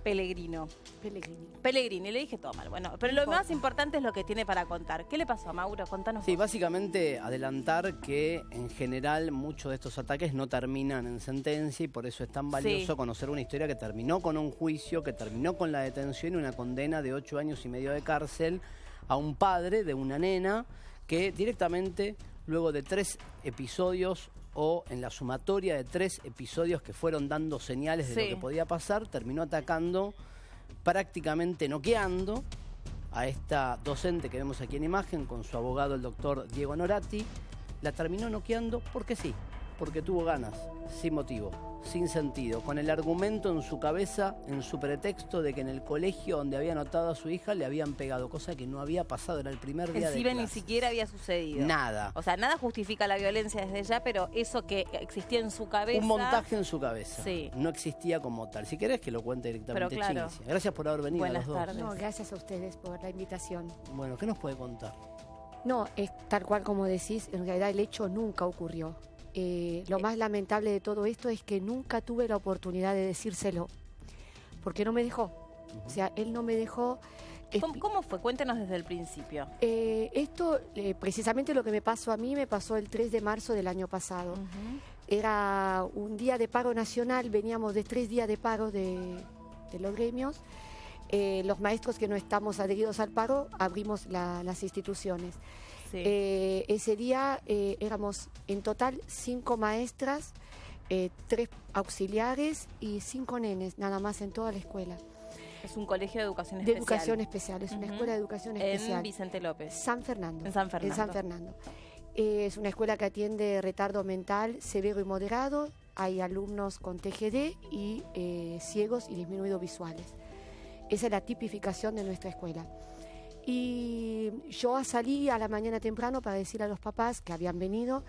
Pellegrino. Pellegrini. Pellegrini, le dije todo mal. Bueno, pero lo más importante es lo que tiene para contar. ¿Qué le pasó a Mauro? Contanos. Sí, vos. básicamente adelantar que en general muchos de estos ataques no terminan en sentencia y por eso es tan valioso conocer una historia que terminó con un juicio, que terminó con la detención y una condena de 8 años y medio de cárcel a un padre de una nena que directamente, luego de 3 episodios o en la sumatoria de 3 episodios que fueron dando señales de lo que podía pasar, terminó atacando, prácticamente noqueando a esta docente que vemos aquí en imagen con su abogado, el doctor Diego Norati. La terminó noqueando porque sí, porque tuvo ganas, sin motivo, sin sentido, con el argumento en su cabeza, en su pretexto de que en el colegio donde había anotado a su hija le habían pegado, cosa que no había pasado, era el primer día de clase. Ni siquiera había sucedido. Nada. O sea, nada justifica la violencia desde ya, pero eso que existía en su cabeza... Un montaje en su cabeza. Sí. No existía como tal. Si querés que lo cuente directamente, pero claro. Chinchia. Gracias por haber venido. Buenas a los tardes. dos. No, gracias a ustedes por la invitación. Bueno, ¿qué nos puede contar? No, es tal cual como decís, en realidad el hecho nunca ocurrió. Lo más lamentable de todo esto es que nunca tuve la oportunidad de decírselo, porque no me dejó. O sea, él no me dejó. ¿Cómo fue? Cuéntenos desde el principio. Esto, precisamente lo que me pasó a mí, me pasó el 3 de marzo del año pasado. Era un día de paro nacional, veníamos de 3 días de paro de los gremios. Los maestros que no estamos adheridos al paro, abrimos las instituciones. Sí. Ese día éramos en total 5 maestras, 3 auxiliares y 5 nenes, nada más en toda la escuela. Es un colegio de educación especial. De educación especial, es una escuela de educación especial. En Vicente López. San Fernando. En San Fernando. En San Fernando. Es una escuela que atiende retardo mental severo y moderado. Hay alumnos con TGD y ciegos y disminuidos visuales. Esa es la tipificación de nuestra escuela. Y yo salí a la mañana temprano para decir a los papás que habían venido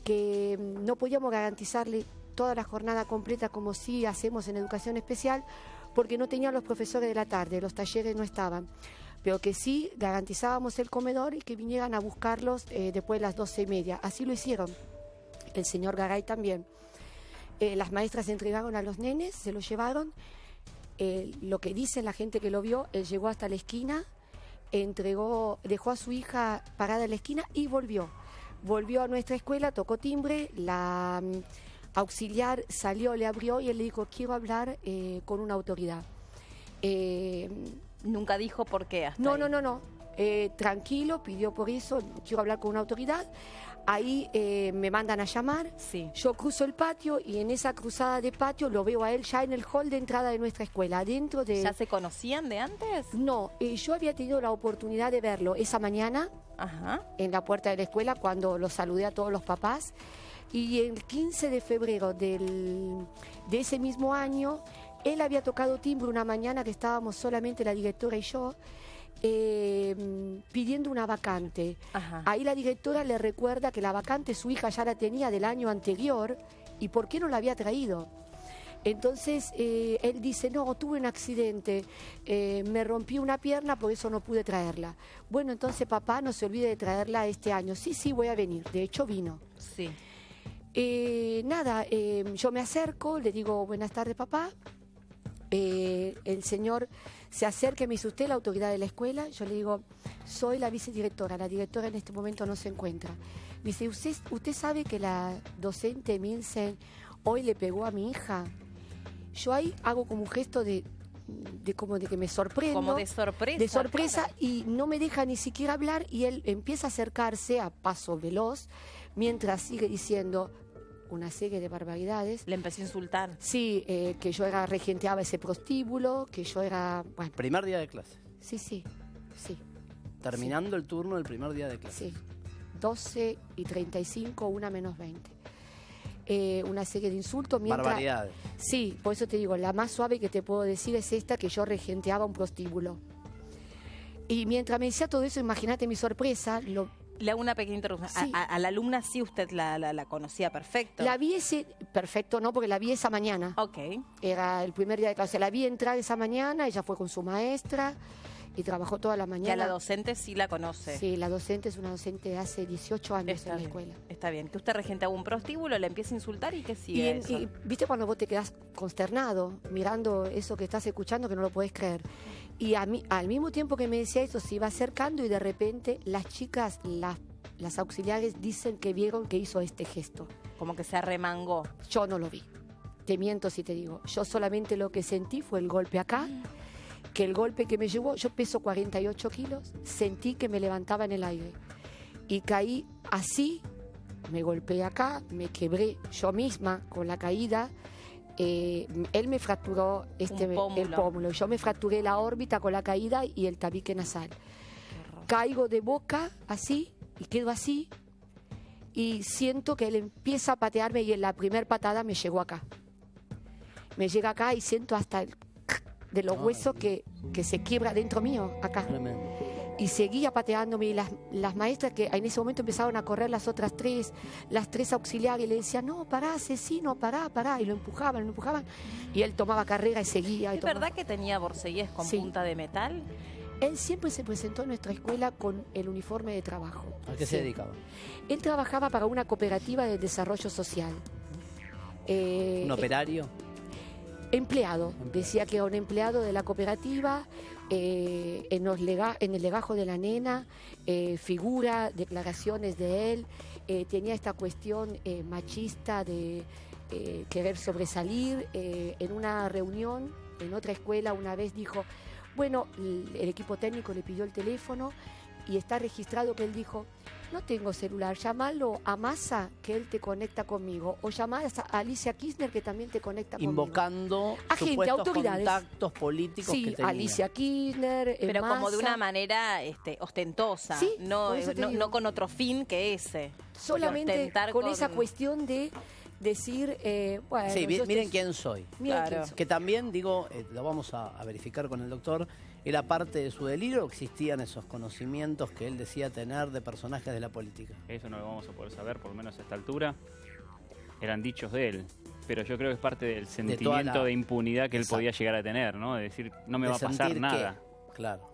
que no podíamos garantizarle toda la jornada completa como sí hacemos en educación especial, porque no tenían los profesores de la tarde, los talleres no estaban, pero que sí garantizábamos el comedor y que vinieran a buscarlos después de las 12:30. Así lo hicieron, el señor Garay también. Las maestras entregaron a los nenes, se los llevaron. Lo que dice la gente que lo vio, él llegó hasta la esquina, dejó a su hija parada en la esquina y volvió a nuestra escuela, tocó timbre, la auxiliar salió, le abrió y él le dijo: quiero hablar con una autoridad. Nunca dijo por qué hasta No. Tranquilo, pidió por eso, quiero hablar con una autoridad. Ahí me mandan a llamar, yo cruzo el patio y en esa cruzada de patio lo veo a él ya en el hall de entrada de nuestra escuela, adentro de... ¿Ya se conocían de antes? No, yo había tenido la oportunidad de verlo esa mañana en la puerta de la escuela cuando lo saludé a todos los papás, y el 15 de febrero de ese mismo año, él había tocado timbre una mañana que estábamos solamente la directora y yo, pidiendo una vacante. Ahí la directora le recuerda que la vacante su hija ya la tenía del año anterior y por qué no la había traído. Entonces él dice: no, tuve un accidente, me rompí una pierna, por eso no pude traerla. Bueno, entonces papá, no se olvide de traerla este año. Sí, voy a venir. De hecho vino. Sí. Yo me acerco, le digo: buenas tardes papá. El señor se acerca y me dice: ¿usted es la autoridad de la escuela? Yo le digo: soy la vicedirectora, la directora en este momento no se encuentra. Me dice: ¿Usted sabe que la docente Milsen hoy le pegó a mi hija? Yo ahí hago como un gesto de que me sorprendo. Como de sorpresa. De sorpresa, y no me deja ni siquiera hablar y él empieza a acercarse a paso veloz mientras sigue diciendo una serie de barbaridades. Le empecé a insultar. Sí, que yo regenteaba ese prostíbulo, que yo era... Bueno. Primer día de clase. Sí. Terminando el turno del primer día de clase. Sí, 12:35, 1:20. Una serie de insultos. Barbaridades. Sí, por eso te digo, la más suave que te puedo decir es esta, que yo regenteaba un prostíbulo. Y mientras me decía todo eso, imagínate mi sorpresa, Le hago una pequeña introducción. Sí. A la alumna sí usted la conocía perfecto. La vi perfecto, no, porque la vi esa mañana. Ok. Era el primer día de clase. La vi entrar esa mañana, ella fue con su maestra y trabajó toda la mañana. Que a la docente sí la conoce. Sí, la docente es una docente de hace 18 años en la escuela. Está bien, que usted regente un prostíbulo, le empieza a insultar y que sigue eso. Y viste cuando vos te quedás consternado mirando eso que estás escuchando que no lo podés creer. Y a mí, al mismo tiempo que me decía eso, se iba acercando y de repente las chicas, las auxiliares dicen que vieron que hizo este gesto. Como que se arremangó. Yo no lo vi. Te miento si te digo. Yo solamente lo que sentí fue el golpe acá, que el golpe que me llevó, yo peso 48 kilos, sentí que me levantaba en el aire. Y caí así, me golpeé acá, me quebré yo misma con la caída. Él me fracturó el pómulo. Yo me fracturé la órbita con la caída y el tabique nasal. Caigo de boca así y quedo así. Y siento que él empieza a patearme y en la primera patada me llegó acá. Me llega acá y siento hasta el de los huesos que se quiebra dentro mío, acá. Tremendo. Y seguía pateándome y las maestras que en ese momento empezaron a correr las tres auxiliares, y le decían, no, pará, asesino, pará, y lo empujaban, y él tomaba carrera y seguía. ¿Es verdad que tenía borceguíes con punta de metal? Él siempre se presentó en nuestra escuela con el uniforme de trabajo. ¿A qué se dedicaba? Él trabajaba para una cooperativa de desarrollo social. ¿Un operario? Empleado. Decía que era un empleado de la cooperativa. En el legajo de la nena figura declaraciones de él. Tenía esta cuestión machista de querer sobresalir. En una reunión en otra escuela una vez dijo, bueno, el equipo técnico le pidió el teléfono y está registrado que él dijo, no tengo celular, llámalo a Massa que él te conecta conmigo, o llamás a Alicia Kirchner que también te conecta conmigo. Invocando a gente, supuestos autoridades. Contactos políticos que tenía. Alicia Kirchner, pero Massa. como de una manera ostentosa, Sí, no con otro fin que ese. Solamente con esa cuestión de decir, bueno... Sí, miren quién soy. Claro. Que también, digo, lo vamos a verificar con el doctor, era parte de su delirio o existían esos conocimientos que él decía tener de personajes de la política. Eso no lo vamos a poder saber, por lo menos a esta altura. Eran dichos de él. Pero yo creo que es parte del sentimiento de impunidad que él podía llegar a tener, ¿no? De decir, no me va a pasar nada. Claro.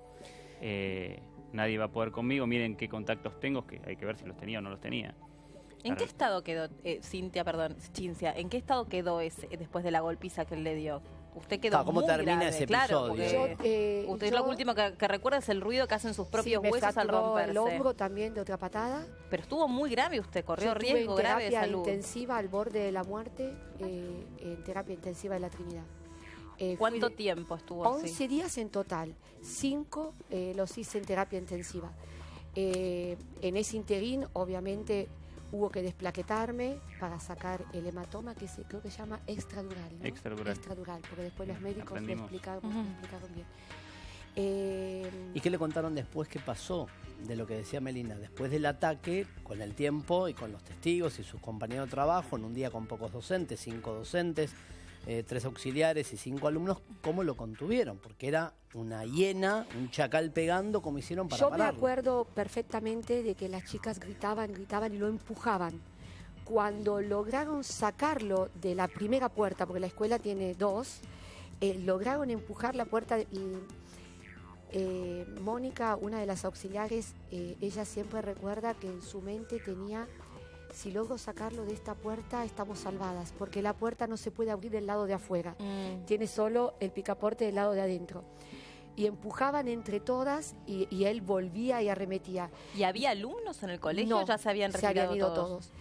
Nadie va a poder conmigo, miren qué contactos tengo, que hay que ver si los tenía o no los tenía. ¿En qué estado quedó, Cinzia, en qué estado quedó ese después de la golpiza que él le dio? Usted quedó ¿Cómo muy termina grave, ese claro, episodio? Usted lo último que recuerda es el ruido que hacen sus propios huesos al romperse. El hombro también de otra patada. Pero estuvo muy grave usted, corrió Yo riesgo estuve en grave de salud. terapia intensiva al borde de la muerte, en terapia intensiva de la Trinidad. ¿Cuánto tiempo estuvo 11 días en total, 5 los hice en terapia intensiva. En ese interín, obviamente, hubo que desplaquetarme para sacar el hematoma que creo que se llama extradural, ¿no? Extradural, porque después los médicos lo explicaron bien. ¿Y qué le contaron después qué pasó de lo que decía Melina? Después del ataque, con el tiempo y con los testigos y sus compañeros de trabajo, en un día con pocos docentes, 5 docentes, 3 auxiliares y 5 alumnos, ¿cómo lo contuvieron? Porque era una hiena, un chacal pegando, como hicieron para pararlo. Yo me acuerdo perfectamente de que las chicas gritaban y lo empujaban. Cuando lograron sacarlo de la primera puerta, porque la escuela tiene 2, lograron empujar la puerta. Mónica, una de las auxiliares, ella siempre recuerda que en su mente tenía... Si logro sacarlo de esta puerta, estamos salvadas, porque la puerta no se puede abrir del lado de afuera. Tiene solo el picaporte del lado de adentro. Y empujaban entre todas y él volvía y arremetía. ¿Y había alumnos en el colegio? No, ¿Ya se habían retirado? Se habían ido todos.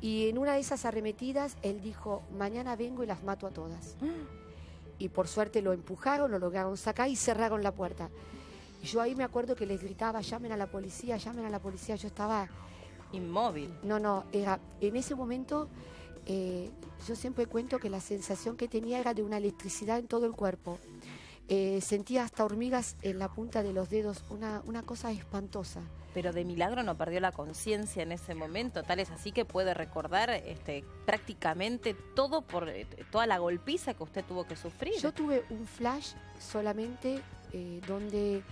Y en una de esas arremetidas, él dijo, mañana vengo y las mato a todas. Y por suerte lo empujaron, lo lograron sacar y cerraron la puerta. Y yo ahí me acuerdo que les gritaba, llamen a la policía, llamen a la policía. Yo estaba... inmóvil. No, era en ese momento, yo siempre cuento que la sensación que tenía era de una electricidad en todo el cuerpo. Sentía hasta hormigas en la punta de los dedos, una cosa espantosa. Pero de milagro no perdió la conciencia en ese momento, tal es así que puede recordar prácticamente todo por toda la golpiza que usted tuvo que sufrir. Yo tuve un flash solamente donde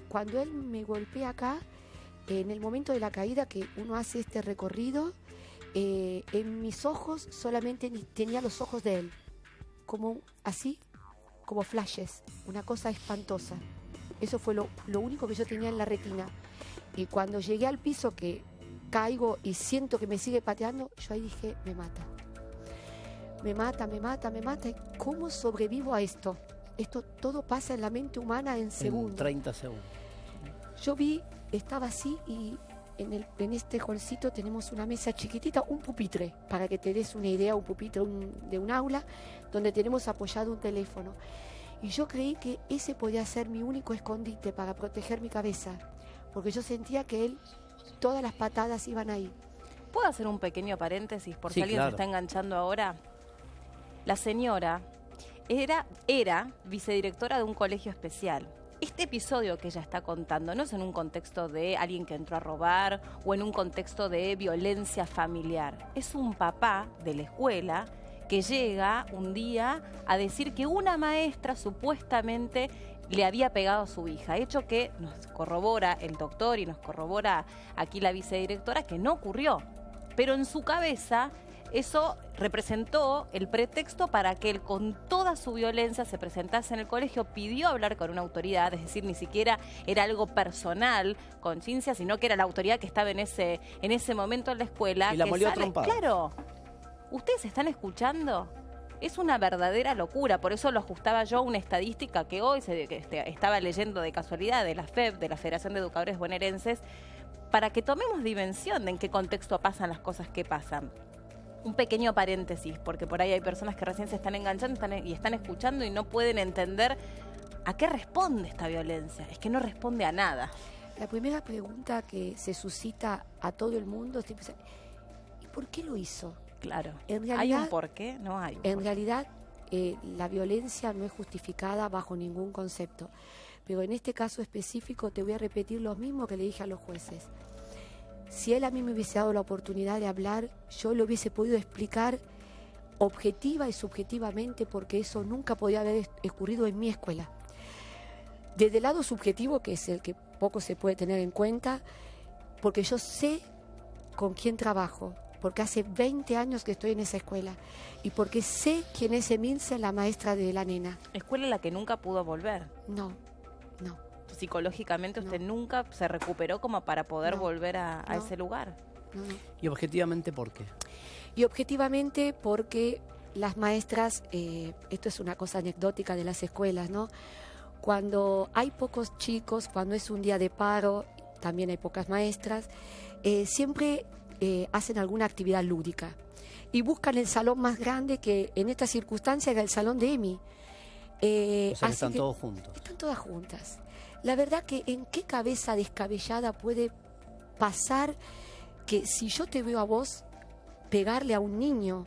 cuando él me golpea acá, en el momento de la caída que uno hace este recorrido, en mis ojos solamente tenía los ojos de él, como así, como flashes, una cosa espantosa. Eso fue lo único que yo tenía en la retina. Y cuando llegué al piso, que caigo y siento que me sigue pateando, yo ahí dije, me mata. Me mata. ¿Y cómo sobrevivo a esto? Esto todo pasa en la mente humana en segundos. 30 segundos. Yo vi, estaba así y en este holcito tenemos una mesa chiquitita, un pupitre, para que te des una idea, un pupitre de un aula, donde tenemos apoyado un teléfono. Y yo creí que ese podía ser mi único escondite para proteger mi cabeza, porque yo sentía que todas las patadas iban ahí. ¿Puedo hacer un pequeño paréntesis? Porque Sí, alguien claro. se está enganchando ahora. La señora era vicedirectora de un colegio especial. Este episodio que ella está contando no es en un contexto de alguien que entró a robar o en un contexto de violencia familiar. Es un papá de la escuela que llega un día a decir que una maestra supuestamente le había pegado a su hija, hecho que nos corrobora el doctor y nos corrobora aquí la vicedirectora que no ocurrió. Pero en su cabeza eso representó el pretexto para que él con toda su violencia se presentase en el colegio, pidió hablar con una autoridad, es decir, ni siquiera era algo personal, conciencia, sino que era la autoridad que estaba en ese momento en la escuela. Y la que molió a sale, trompadas. claro, ¿ustedes están escuchando? Es una verdadera locura, por eso lo ajustaba yo a una estadística que hoy estaba leyendo de casualidad de la FEB, de la Federación de Educadores Bonaerenses, para que tomemos dimensión de en qué contexto pasan las cosas que pasan. Un pequeño paréntesis, porque por ahí hay personas que recién se están enganchando y están escuchando y no pueden entender a qué responde esta violencia. Es que no responde a nada. La primera pregunta que se suscita a todo el mundo es, ¿y por qué lo hizo? Claro. En realidad, ¿Hay un porqué? No hay un En porqué. realidad, la violencia no es justificada bajo ningún concepto. Pero en este caso específico te voy a repetir lo mismo que le dije a los jueces. Si él a mí me hubiese dado la oportunidad de hablar, yo lo hubiese podido explicar objetiva y subjetivamente, porque eso nunca podía haber ocurrido en mi escuela. Desde el lado subjetivo, que es el que poco se puede tener en cuenta, porque yo sé con quién trabajo, porque hace 20 años que estoy en esa escuela y porque sé quién es Emilce, la maestra de la nena. Escuela en la que nunca pudo volver. No. Psicológicamente usted No. nunca se recuperó como para poder No. volver a No. ese lugar. No. ¿Y objetivamente por qué? Y objetivamente porque las maestras, esto es una cosa anecdótica de las escuelas, ¿no? Cuando hay pocos chicos, cuando es un día de paro, también hay pocas maestras, siempre hacen alguna actividad lúdica y buscan el salón más grande, que en esta circunstancia era el salón de Emi. O sea, que están todos juntos. Están todas juntas. La verdad que en qué cabeza descabellada puede pasar que si yo te veo a vos pegarle a un niño,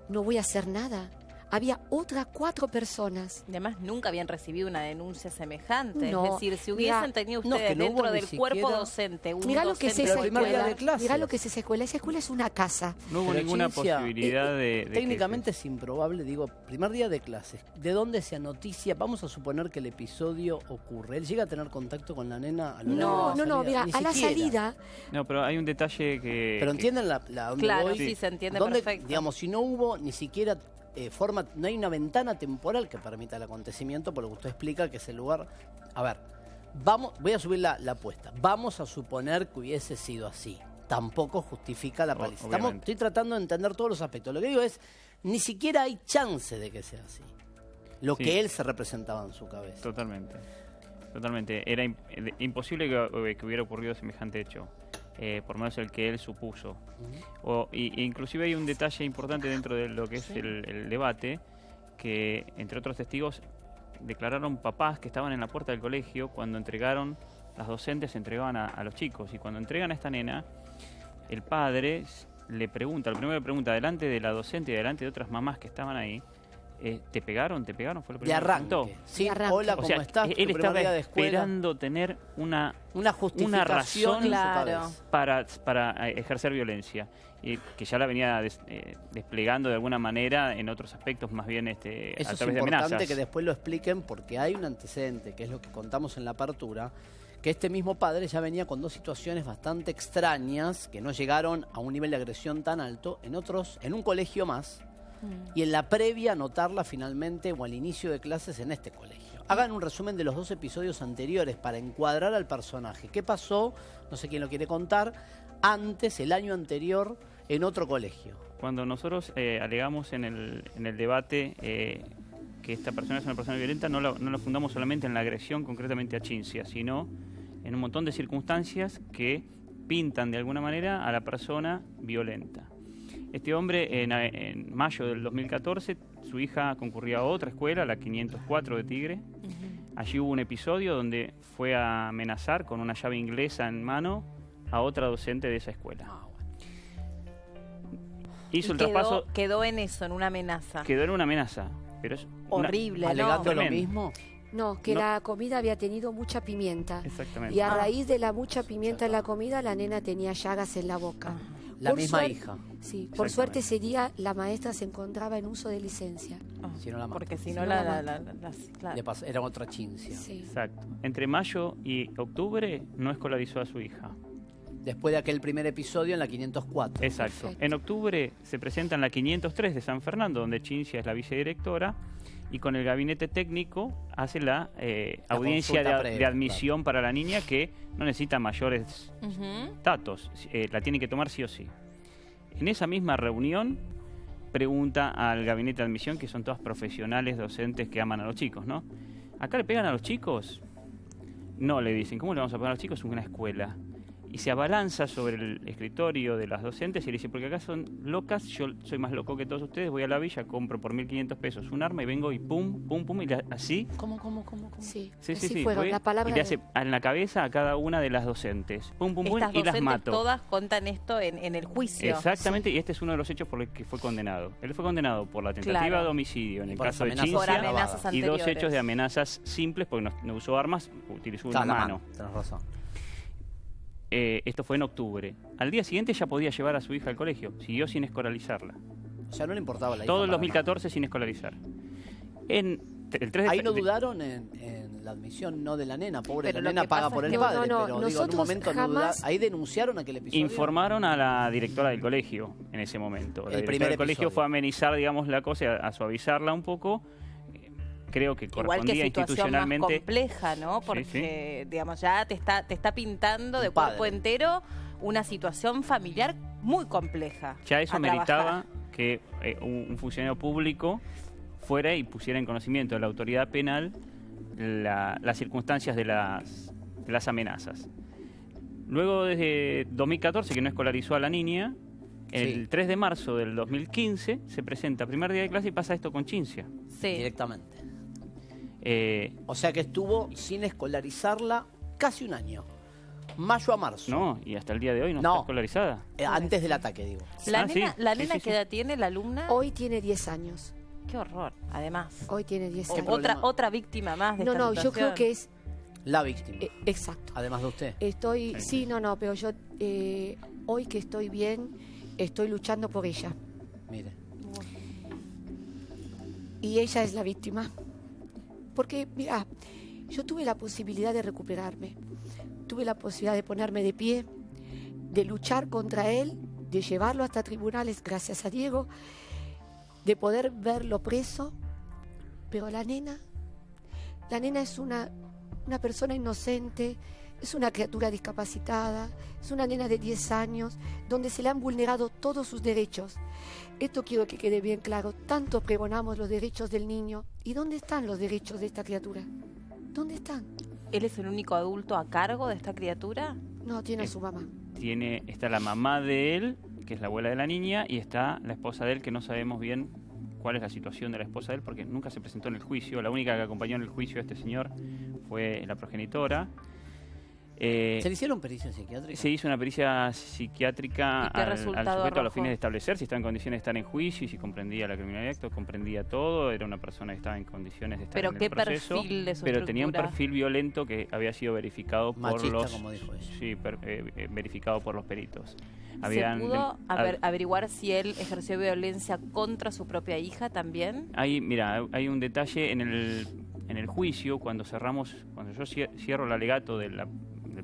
no voy a hacer nada. Había otras 4 personas. Además, nunca habían recibido una denuncia semejante. No, Es decir, si hubiesen mira, tenido no, ustedes que no hubo dentro ni del cuerpo siquiera- docente, un Mirá lo que es docente esa Pero el primer día escuela. de clases. Mirá lo que es esa escuela. Esa escuela es una casa. No hubo Pero, ninguna Cinzia, posibilidad de que técnicamente es improbable, digo, primer día de clases. ¿De dónde se noticia? Vamos a suponer que el episodio ocurre. ¿Él llega a tener contacto con la nena a lo largo de la No, salida? mira, Ni a la siquiera. salida, No, pero hay un detalle que... Pero entienden la dónde Claro, voy? sí, se entiende ¿Dónde, perfecto. digamos, si no hubo ni siquiera no hay una ventana temporal que permita el acontecimiento, por lo que usted explica, que es el lugar. A ver, voy a subir la apuesta. Vamos a suponer que hubiese sido así. Tampoco justifica la paliza. Obviamente. Estoy tratando de entender todos los aspectos. Lo que digo es, ni siquiera hay chance de que sea así. Lo Sí. que él se representaba en su cabeza. Totalmente. Era imposible que hubiera ocurrido semejante hecho. Por lo menos el que él supuso. Inclusive hay un detalle importante dentro de lo que es el debate, que entre otros testigos declararon papás que estaban en la puerta del colegio cuando las docentes entregaban a los chicos, y cuando entregan a esta nena, el padre le pregunta delante de la docente y delante de otras mamás que estaban ahí, ¿te pegaron? ¿Te pegaron? Fue lo De primero que preguntó. arranque. Sí, De arranque. hola, O ¿cómo sea, estás? él Tu primer estaba día de escuela. esperando tener una Una justificación en su Claro. cabeza. para ejercer violencia, y que ya la venía desplegando de alguna manera en otros aspectos, más bien Eso a es través de importante amenazas. que después lo expliquen, porque hay un antecedente, que es lo que contamos en la apertura, que este mismo padre ya venía con 2 situaciones bastante extrañas, que no llegaron a un nivel de agresión tan alto, en un colegio más, y en la previa anotarla finalmente o al inicio de clases en este colegio. Hagan un resumen de los 2 episodios anteriores para encuadrar al personaje. ¿Qué pasó? No sé quién lo quiere contar. Antes, el año anterior, en otro colegio. Cuando nosotros alegamos en el debate que esta persona es una persona violenta, no la fundamos solamente en la agresión concretamente a Cinzia, sino en un montón de circunstancias que pintan de alguna manera a la persona violenta. Este hombre, en mayo del 2014, su hija concurría a otra escuela, la 504 de Tigre. Allí hubo un episodio donde fue a amenazar con una llave inglesa en mano a otra docente de esa escuela. Hizo el traspaso. Quedó en eso, en una amenaza. Quedó en una amenaza. Pero es horrible, ¿no? ¿Alegando lo Tremendo. mismo? No, que la comida había tenido mucha pimienta. Exactamente. Y a raíz de la mucha pimienta en la comida, la nena tenía llagas en la boca. La Por misma suerte- hija. Sí, por suerte ese día la maestra se encontraba en uso de licencia. Si no la mata. Porque si Si no no la... la claro. Le pasó- era otra Cinzia. Sí. Exacto. Entre mayo y octubre no escolarizó a su hija. Después de aquel primer episodio en la 504. Exacto. Perfecto. En octubre se presenta en la 503 de San Fernando, donde Cinzia es la vicedirectora, y con el gabinete técnico hace la audiencia consulta de previa, admisión para la niña, que no necesita mayores Ujú. datos, la tiene que tomar sí o sí. En esa misma reunión pregunta al gabinete de admisión, que son todas profesionales, docentes que aman a los chicos, ¿no? ¿Acá le pegan a los chicos? No, le dicen. ¿Cómo le vamos a pegar a los chicos? Es una escuela. Y se abalanza sobre el escritorio de las docentes y le dice, porque acá son locas, yo soy más loco que todos ustedes, voy a la villa, compro por 1.500 pesos un arma y vengo y pum, pum, pum, y así. ¿Cómo? Sí, Sí, así sí, sí. fueron. fue, La palabra y le hace en la cabeza a cada una de las docentes. Pum, pum, pum, Estas y las docentes mato. todas cuentan esto en el juicio. Exactamente, y este es uno de los hechos por los que fue condenado. Él fue condenado por la tentativa Claro. de homicidio en el Por caso de las amenazas Por Cinzia amenazas y anteriores. 2 hechos de amenazas simples porque no usó armas, utilizó una Está la mano. Tenés razón. Esto fue en octubre. Al día siguiente ya podía llevar a su hija al colegio. Siguió sin escolarizarla. O sea, no le importaba la hija. Todo el para 2014 sin escolarizar. El 3 de Ahí no fe- dudaron en la admisión no de la nena, pobre, Pero la lo nena que paga pasa por es el que- padre, No, no, pero digo, en un nosotros momento no jamás- dudaron. Ahí denunciaron aquel episodio. Informaron a la directora del colegio en ese momento. La El directora primer del colegio episodio. fue a amenizar, digamos, la cosa, a suavizarla un poco. Creo que Igual que correspondía situación más institucionalmente. compleja, ¿no? Porque, digamos, ya te está pintando de Un cuerpo padre. entero una situación familiar muy compleja. Ya eso a meritaba trabajar. que un funcionario público fuera y pusiera en conocimiento de la autoridad penal las circunstancias de las amenazas. Luego, desde 2014, que no escolarizó a la niña, el Sí. 3 de marzo del 2015 se presenta primer día de clase y pasa esto con Cinzia. Sí. Directamente. Eh, O sea que estuvo sin escolarizarla casi un año. Mayo a marzo. no, y hasta el día de hoy no, No. está escolarizada. Antes del ataque, digo. La Ah, nena, sí, la sí, nena sí, ¿qué sí. edad tiene, la alumna? Hoy tiene 10 años. Qué horror, además. Hoy tiene 10 ¿Qué años. problema? Otra víctima más de No, esta no, yo creo situación. que es La víctima. exacto. Además de usted. Estoy, sí, no, pero yo hoy que estoy bien, estoy luchando por ella. Mire. Y ella es la víctima. Porque, mira, yo tuve la posibilidad de recuperarme. Tuve la posibilidad de ponerme de pie, de luchar contra él, de llevarlo hasta tribunales, gracias a Diego, de poder verlo preso. Pero la nena es una persona inocente, es una criatura discapacitada, es una nena de 10 años, donde se le han vulnerado todos sus derechos. Esto quiero que quede bien claro. Tanto pregonamos los derechos del niño. ¿Y dónde están los derechos de esta criatura? ¿Dónde están? ¿Él es el único adulto a cargo de esta criatura? No, tiene a su mamá. Está la mamá de él, que es la abuela de la niña, y está la esposa de él, que no sabemos bien cuál es la situación de la esposa de él, porque nunca se presentó en el juicio. La única que acompañó en el juicio a este señor fue la progenitora. ¿Se le hicieron pericias psiquiátricas? Se hizo una pericia psiquiátrica ¿Y qué al resultado sujeto a los arrojó? fines de establecer si estaba en condiciones de estar en juicio y si comprendía la criminalidad, acto, comprendía todo, era una persona que estaba en condiciones de estar ¿Pero en qué el proceso, perfil de su pero tenía un estructura? perfil violento que había sido verificado por Machista, los como dijo ella. sí, verificado por los peritos. ¿Se pudo averiguar si él ejerció violencia contra su propia hija también? Hay un detalle en el juicio, cuando yo cierro el alegato del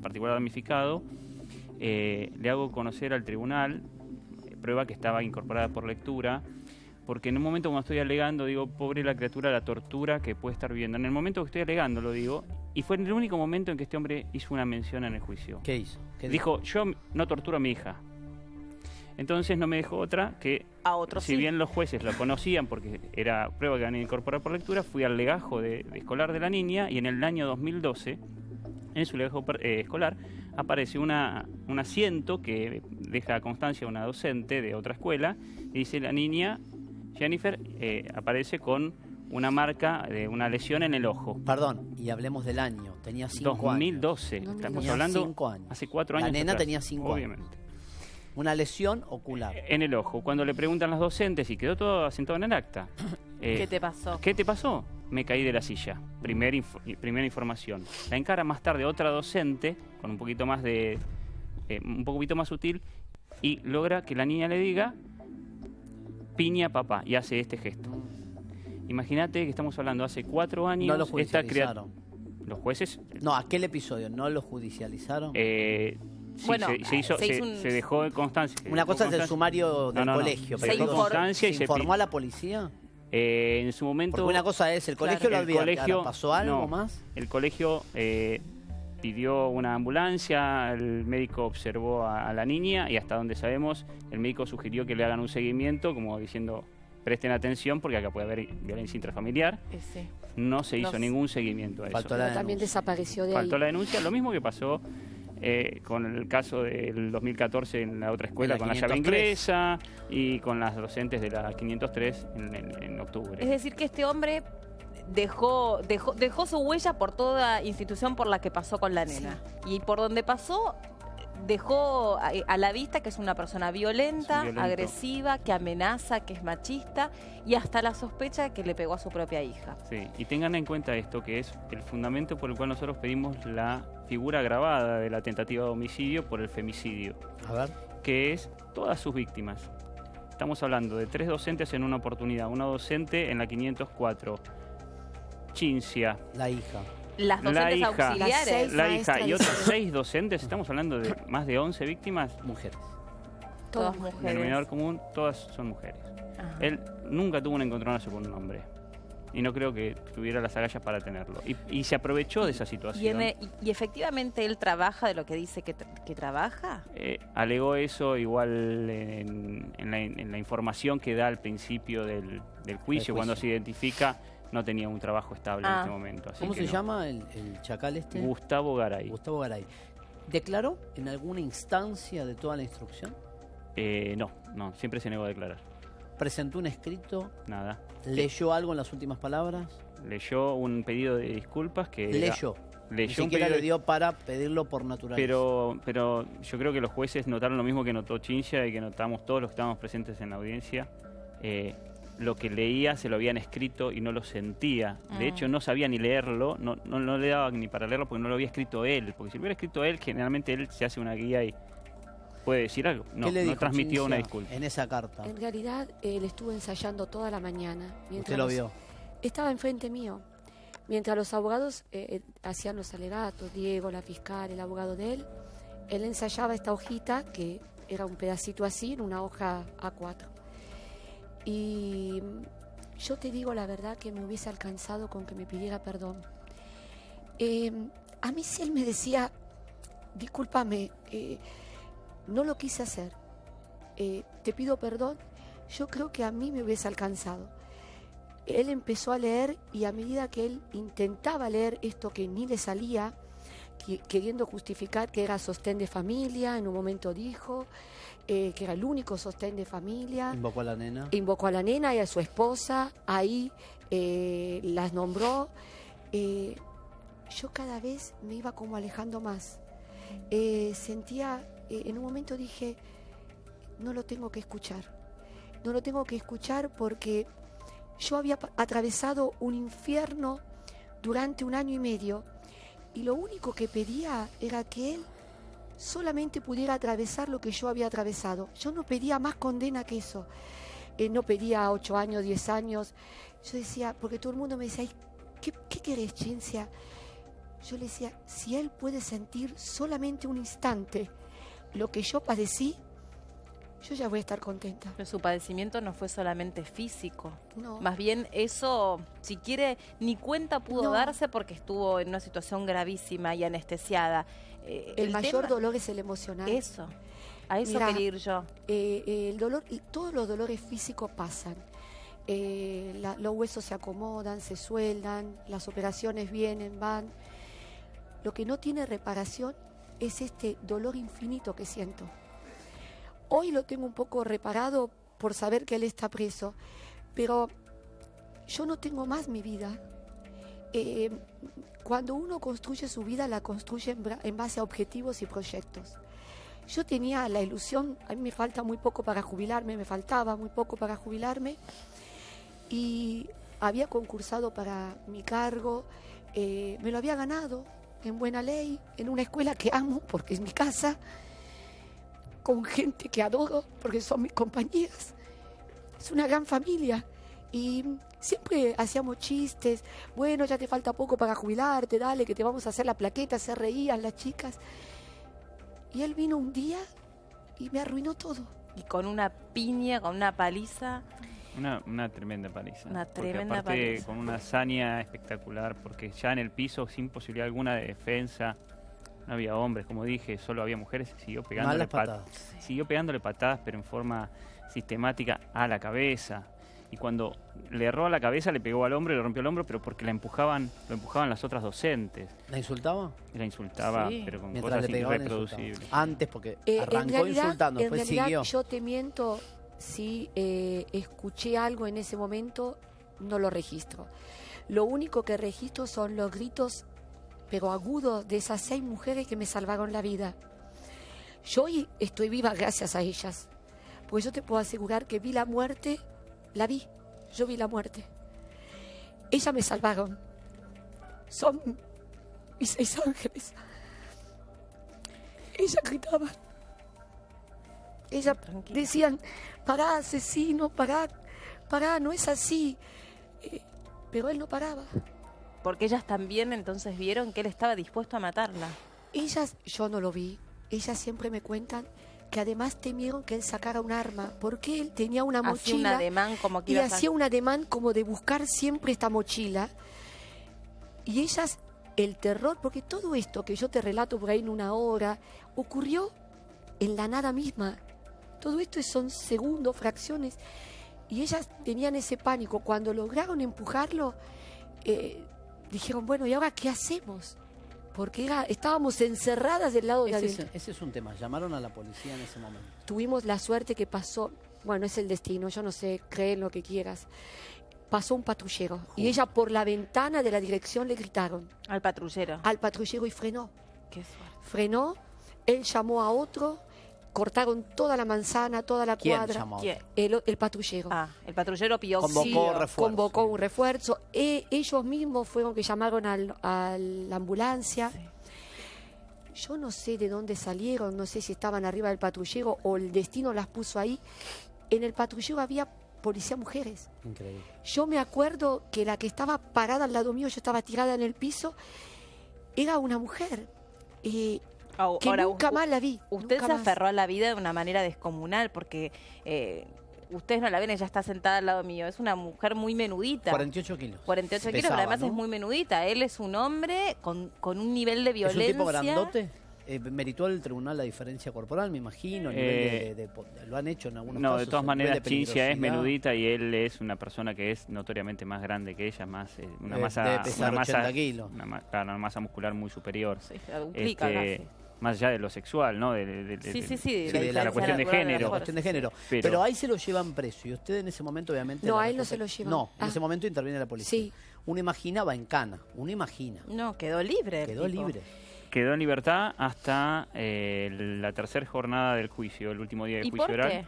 particular damnificado, le hago conocer al tribunal, prueba que estaba incorporada por lectura, porque en un momento cuando estoy alegando, digo, pobre la criatura, la tortura que puede estar viviendo. En el momento que estoy alegando, lo digo, y fue en el único momento en que este hombre hizo una mención en el juicio. ¿Qué hizo? ¿Qué Dijo, yo no torturo a mi hija. Entonces no me dejó otra que, A otros si sí. bien los jueces lo conocían porque era prueba que iban a incorporar por lectura, fui al legajo de escolar de la niña y en el año 2012, en su legajo escolar, aparece un asiento que deja constancia a una docente de otra escuela y dice la niña, Jennifer, aparece con una marca de una lesión en el ojo. Perdón, y hablemos del año. Tenía 5 años. 2012, No me estamos Tenía hablando 5 años. hace 4 años La nena atrás, tenía 5 obviamente. años. Una lesión ocular. En el ojo. Cuando le preguntan las docentes, y quedó todo asentado en el acta. ¿Qué te pasó? ¿Qué te pasó? Me caí de la silla. Primera información. La encara más tarde otra docente, con un poquito más de... un poquito más sutil, y logra que la niña le diga, piña papá, y hace este gesto. Imagínate que estamos hablando hace 4 años. No lo esta judicializaron. Los jueces... No, aquel episodio, ¿no lo judicializaron? Sí, Bueno, se dejó de constancia. Una cosa es el sumario del No, no. colegio, Se pero digo, constancia y ¿se se informó a la policía? En su momento... Porque una cosa es, el colegio lo el advierte, colegio, ahora, ¿pasó algo no, más? El colegio pidió una ambulancia, el médico observó a la niña y hasta donde sabemos, el médico sugirió que le hagan un seguimiento, como diciendo, presten atención porque acá puede haber violencia intrafamiliar. Sí. No se hizo No. ningún seguimiento a eso. Faltó la Pero también denuncia. desapareció de Faltó ahí. la denuncia, lo mismo que pasó con el caso del 2014 en la otra escuela, En la con la llave 503. inglesa y con las docentes de la 503 en octubre. Es decir, que este hombre dejó su huella por toda institución por la que pasó con la nena. Y por donde pasó, dejó a la vista que es una persona violenta, Es un violento. agresiva, que amenaza, que es machista y hasta la sospecha que le pegó a su propia hija. Sí, y tengan en cuenta esto, que es el fundamento por el cual nosotros pedimos la figura agravada de la tentativa de homicidio por el femicidio, A ver. que es todas sus víctimas. Estamos hablando de 3 docentes en una oportunidad, una docente en la 504, Chincia, La hija. Las La docentes hija. auxiliares. Las 6 la hija maestras y de otros salud. 6 docentes, estamos hablando de más de 11 víctimas. Mujeres. Todas Todas mujeres. Denominador común, todas son mujeres. Ajá. Él nunca tuvo un encontronazo con un hombre. Y no creo que tuviera las agallas para tenerlo. Y se aprovechó de esa situación. Y efectivamente él trabaja de lo que dice que trabaja. Alegó eso igual en la información que da al principio del juicio, cuando se identifica, no tenía un trabajo estable en este momento. Así ¿Cómo que se no. llama el chacal este? Gustavo Garay. Gustavo Garay. ¿Declaró en alguna instancia de toda la instrucción? No, siempre se negó a declarar. ¿Presentó un escrito? Nada. ¿Leyó algo en las últimas palabras? Leyó un pedido de disculpas que... Leyó. Ni Leyó un siquiera pedido le dio para pedirlo por naturaleza. pero yo creo que los jueces notaron lo mismo que notó Chincha y que notamos todos los que estábamos presentes en la audiencia. Lo que leía se lo habían escrito y no lo sentía. De hecho, no sabía ni leerlo, no le daba ni para leerlo porque no lo había escrito él. Porque si lo hubiera escrito él, generalmente él se hace una guía y puede decir algo. No, ¿Qué le no dijo transmitió una Chincha disculpa. en esa carta? En realidad, él estuvo ensayando toda la mañana. ¿Usted lo vio? Estaba enfrente mío. Mientras los abogados hacían los alegatos, Diego, la fiscal, el abogado de él ensayaba esta hojita, que era un pedacito así, en una hoja A4. Y yo te digo la verdad que me hubiese alcanzado con que me pidiera perdón. A mí si él me decía, discúlpame, no lo quise hacer, te pido perdón, yo creo que a mí me hubiese alcanzado. Él empezó a leer y a medida que él intentaba leer esto que ni le salía, queriendo justificar que era sostén de familia, en un momento dijo que era el único sostén de familia. ¿Invocó a la nena? Invocó a la nena y a su esposa, ahí las nombró. Yo cada vez me iba como alejando más. Sentía, en un momento dije, no lo tengo que escuchar. No lo tengo que escuchar porque yo había atravesado un infierno durante 1 año y medio y lo único que pedía era que él solamente pudiera atravesar lo que yo había atravesado. Yo no pedía más condena que eso. No pedía 8 años, 10 años. Yo decía, porque todo el mundo me decía, "Ay, ¿qué querés, Ciencia?" Yo le decía, si él puede sentir solamente un instante lo que yo padecí, yo ya voy a estar contenta. Pero su padecimiento no fue solamente físico. No. Más bien eso, si quiere, ni cuenta pudo No. darse porque estuvo en una situación gravísima y anestesiada. El mayor tema- dolor es el emocional. Eso, a eso Mirá, quería ir yo. El dolor, y todos los dolores físicos pasan. Los huesos se acomodan, se sueldan, las operaciones vienen, van. Lo que no tiene reparación es este dolor infinito que siento. Hoy lo tengo un poco reparado por saber que él está preso, pero yo no tengo más mi vida. Cuando uno construye su vida, la construye en base a objetivos y proyectos. Yo tenía la ilusión, a mí me falta muy poco para jubilarme, me faltaba muy poco para jubilarme, y había concursado para mi cargo, me lo había ganado en buena ley, en una escuela que amo porque es mi casa, con gente que adoro porque son mis compañeras. Es una gran familia y siempre hacíamos chistes. Bueno, ya te falta poco para jubilarte, dale que te vamos a hacer la plaqueta. Se reían las chicas. Y él vino un día y me arruinó todo. Y con una piña, con una paliza. Una tremenda paliza. Una Porque tremenda aparte, paliza. con una hazaña espectacular, porque ya en el piso, sin posibilidad alguna de defensa, no había hombres, como dije, solo había mujeres, siguió pegándole Malas patadas. siguió pegándole patadas, pero en forma sistemática a la cabeza. Y cuando le erró a la cabeza, le pegó al hombro y le rompió el hombro, pero porque lo empujaban las otras docentes. ¿La insultaba? Y la insultaba, Sí. pero con Mientras cosas le pegaban, irreproducibles. insultaba. Antes, porque En arrancó realidad, insultando, en después realidad, siguió. yo te miento, si escuché algo en ese momento, no lo registro. Lo único que registro son los gritos, pero agudos, de esas 6 mujeres que me salvaron la vida. Yo hoy estoy viva gracias a ellas, porque yo te puedo asegurar que vi la muerte, la vi, yo vi la muerte. Ellas me salvaron. Son mis 6 ángeles. Ellas gritaban. Ellas Tranquila. decían, pará, asesino, pará, no es así. Pero él no paraba. Porque ellas también entonces vieron que él estaba dispuesto a matarla. Ellas, yo no lo vi, ellas siempre me cuentan que además temieron que él sacara un arma, porque él tenía una Hacía un mochila ademán como que y iba a hacía un ademán como de buscar siempre esta mochila. Y ellas, el terror, porque todo esto que yo te relato por ahí en una hora, ocurrió en la nada misma. Todo esto son segundos, fracciones. Y ellas tenían ese pánico. Cuando lograron empujarlo, dijeron, bueno, ¿y ahora qué hacemos? Porque estábamos encerradas del lado de adentro. Ese es un tema. Llamaron a la policía en ese momento. Tuvimos la suerte que pasó, bueno, es el destino, yo no sé, cree en lo que quieras. Pasó un patrullero y ella por la ventana de la dirección le gritaron al patrullero. al patrullero y frenó. Qué suerte. Frenó, él llamó a otro, cortaron toda la manzana, toda la ¿Quién cuadra. llamó? ¿Quién? El patrullero. Ah, el patrullero pidió Convocó auxilio. refuerzo. Convocó un refuerzo. Ellos mismos fueron que llamaron a la ambulancia. Sí. Yo no sé de dónde salieron, no sé si estaban arriba del patrullero o el destino las puso ahí. En el patrullero había policías mujeres. Increíble. Yo me acuerdo que la que estaba parada al lado mío, yo estaba tirada en el piso, era una mujer. Que Ahora, nunca más la vi. Usted nunca se más. aferró a la vida de una manera descomunal porque ustedes no la ven, ella está sentada al lado mío. Es una mujer muy menudita. 48 kilos. 48 kilos, Pesaba, pero además ¿no? es muy menudita. Él es un hombre con un nivel de violencia. ¿Es un tipo grandote? ¿Meritó el tribunal la diferencia corporal, me imagino? ¿Lo han hecho en algunos casos? No, de todas el nivel maneras, de Cinzia es peligrosidad? menudita y él es una persona que es notoriamente más grande que ella, más una Debe masa, pesar una 80 masa, kilos. claro, una masa muscular muy superior. Sí, se duplica casi. Más allá de lo sexual, ¿no? Sí, Sí, de de la cuestión de natural género. La cuestión de género. Pero- Pero ahí se lo llevan preso y usted en ese momento obviamente... No, la a él no respuesta- se lo llevan. No, en Ah. ese momento interviene la policía. Sí. Uno imaginaba en cana, uno imagina. No, quedó libre. el Quedó tipo. libre. Quedó en libertad hasta la tercera jornada del juicio, el último día del ¿Y juicio por oral.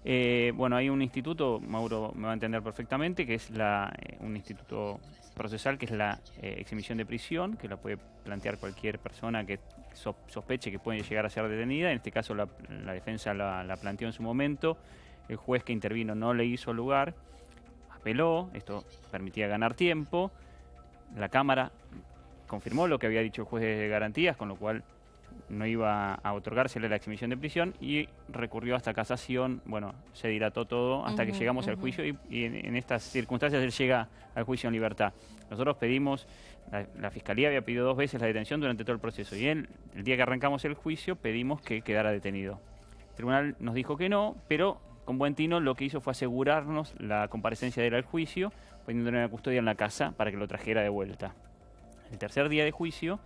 qué? Bueno, hay un instituto, Mauro me va a entender perfectamente, que es un instituto procesal, que es la exhibición de prisión, que la puede plantear cualquier persona que sospeche que puede llegar a ser detenida. En este caso la defensa la planteó en su momento. El juez que intervino no le hizo lugar, apeló, esto permitía ganar tiempo. La Cámara confirmó lo que había dicho el juez de garantías, con lo cual no iba a otorgársele la exhibición de prisión y recurrió hasta casación. Bueno, se dilató todo hasta que llegamos al juicio y en estas circunstancias él llega al juicio en libertad. Nosotros pedimos, la Fiscalía había pedido 2 veces la detención durante todo el proceso y él, el día que arrancamos el juicio, pedimos que quedara detenido. El tribunal nos dijo que no, pero con buen tino lo que hizo fue asegurarnos la comparecencia de él al juicio, poniéndole una custodia en la casa para que lo trajera de vuelta. El tercer día de juicio,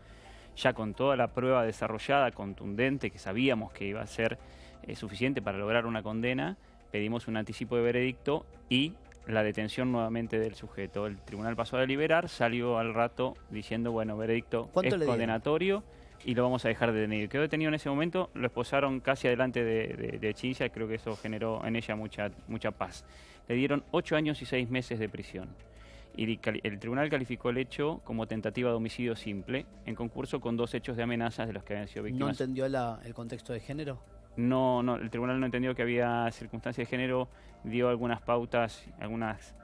ya con toda la prueba desarrollada, contundente, que sabíamos que iba a ser suficiente para lograr una condena, pedimos un anticipo de veredicto y la detención nuevamente del sujeto. El tribunal pasó a deliberar, salió al rato diciendo, bueno, veredicto es condenatorio y lo vamos a dejar detenido. Quedó detenido en ese momento, lo esposaron casi adelante de Cinzia, y creo que eso generó en ella mucha paz. Le dieron 8 años y 6 meses de prisión. Y el tribunal calificó el hecho como tentativa de homicidio simple, en concurso con 2 hechos de amenazas de los que habían sido víctimas. ¿No entendió el contexto de género? No, el tribunal no entendió que había circunstancias de género, dio algunas pautas, algunas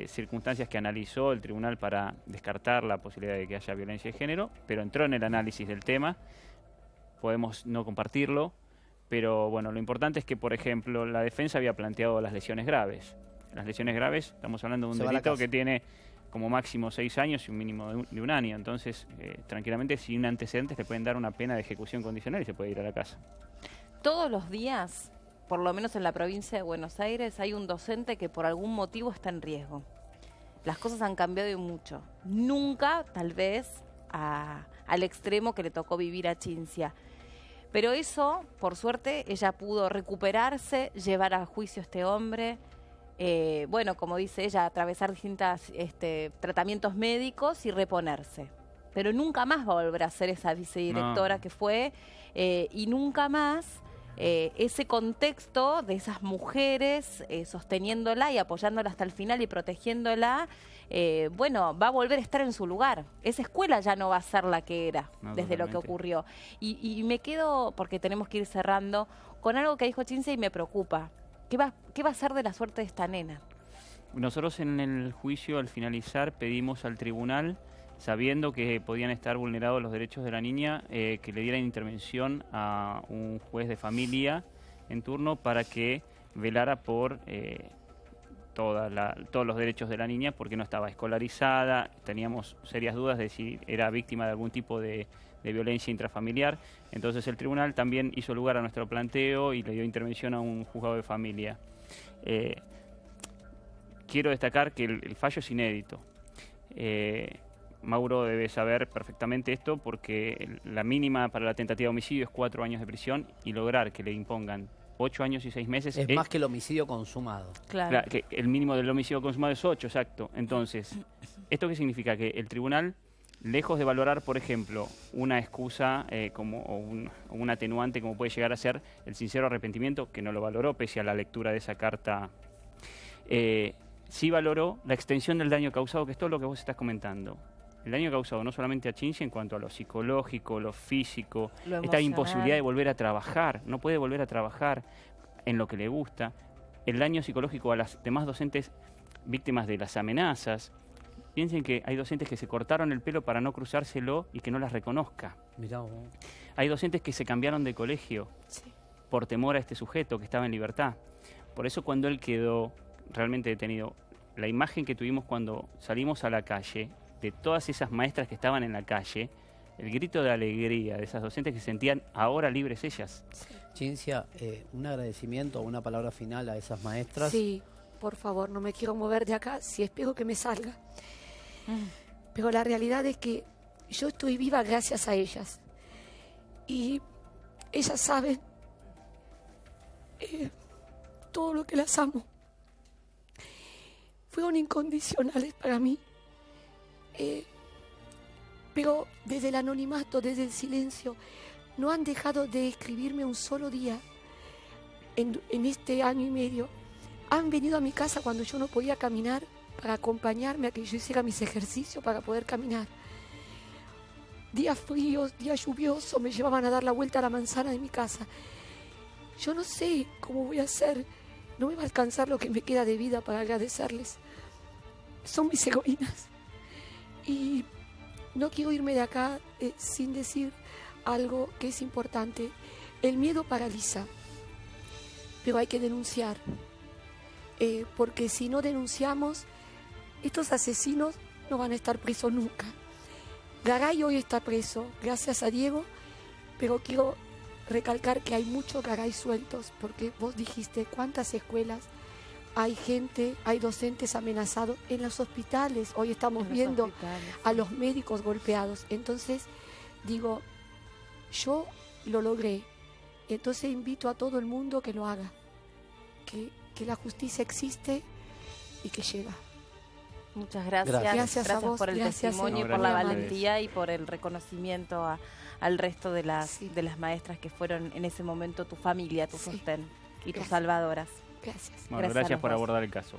circunstancias que analizó el tribunal para descartar la posibilidad de que haya violencia de género, pero entró en el análisis del tema. Podemos no compartirlo, pero bueno, lo importante es que, por ejemplo, la defensa había planteado las lesiones graves. Las lesiones graves, estamos hablando de un delito que tiene como máximo 6 años y un mínimo de 1 año. Entonces, tranquilamente, sin antecedentes, le pueden dar una pena de ejecución condicional y se puede ir a la casa. Todos los días, por lo menos en la provincia de Buenos Aires, hay un docente que por algún motivo está en riesgo. Las cosas han cambiado y mucho. Nunca, tal vez, al extremo que le tocó vivir a Cinzia. Pero eso, por suerte, ella pudo recuperarse, llevar a juicio a este hombre. Bueno, como dice ella, atravesar distintos tratamientos médicos y reponerse. Pero nunca más va a volver a ser esa vicedirectora que fue, y nunca más ese contexto de esas mujeres sosteniéndola y apoyándola hasta el final y protegiéndola, bueno, va a volver a estar en su lugar. Esa escuela ya no va a ser la que era desde lo que ocurrió. Y me quedo, porque tenemos que ir cerrando, con algo que dijo Cinzia y me preocupa. ¿Qué va a ser de la suerte de esta nena? Nosotros en el juicio, al finalizar, pedimos al tribunal, sabiendo que podían estar vulnerados los derechos de la niña, que le dieran intervención a un juez de familia en turno para que velara por todos los derechos de la niña, porque no estaba escolarizada, teníamos serias dudas de si era víctima de algún tipo de violencia intrafamiliar. Entonces el tribunal también hizo lugar a nuestro planteo y le dio intervención a un juzgado de familia. Quiero destacar que el fallo es inédito. Mauro debe saber perfectamente esto, porque la mínima para la tentativa de homicidio es 4 años de prisión, y lograr que le impongan 8 años y 6 meses... Es más que el homicidio consumado. Claro. Que el mínimo del homicidio consumado es 8, exacto. Entonces, ¿esto qué significa? Que el tribunal, lejos de valorar, por ejemplo, una excusa o un atenuante como puede llegar a ser el sincero arrepentimiento, que no lo valoró pese a la lectura de esa carta, sí valoró la extensión del daño causado, que es todo lo que vos estás comentando. El daño causado no solamente a Cinzia en cuanto a lo psicológico, lo físico, esta imposibilidad de volver a trabajar, no puede volver a trabajar en lo que le gusta, el daño psicológico a las demás docentes víctimas de las amenazas. Piensen que hay docentes que se cortaron el pelo para no cruzárselo y que no las reconozca. Mirá vos. Hay docentes que se cambiaron de colegio por temor a este sujeto que estaba en libertad. Por eso, cuando él quedó realmente detenido, la imagen que tuvimos cuando salimos a la calle, de todas esas maestras que estaban en la calle, el grito de alegría de esas docentes que se sentían ahora libres ellas. Cinzia, un agradecimiento o una palabra final a esas maestras. Sí, por favor, no me quiero mover de acá, si espero que me salga. Pero la realidad es que yo estoy viva gracias a ellas. Y ellas saben todo lo que las amo. Fueron incondicionales para mí. Pero desde el anonimato, desde el silencio, no han dejado de escribirme un solo día en este año y medio. Han venido a mi casa cuando yo no podía caminar para acompañarme a que yo hiciera mis ejercicios para poder caminar. Días fríos, días lluviosos, me llevaban a dar la vuelta a la manzana de mi casa. Yo no sé cómo voy a hacer, no me va a alcanzar lo que me queda de vida para agradecerles. Son mis heroínas. Y no quiero irme de acá sin decir algo que es importante. El miedo paraliza, pero hay que denunciar, porque si no denunciamos, estos asesinos no van a estar presos nunca. Garay hoy está preso, gracias a Diego, pero quiero recalcar que hay muchos Garay sueltos, porque vos dijiste cuántas escuelas, hay gente, hay docentes amenazados en los hospitales. Hoy estamos viendo a los médicos golpeados. Entonces, digo, yo lo logré. Entonces invito a todo el mundo que lo haga, que la justicia existe y que llega. Muchas gracias. Gracias a vos, por el testimonio, no, por la gracias. valentía y por el reconocimiento al resto de las maestras que fueron en ese momento tu familia, tu sostén y tus salvadoras. Gracias. Bueno, Gracias a gracias los por dos. abordar el caso.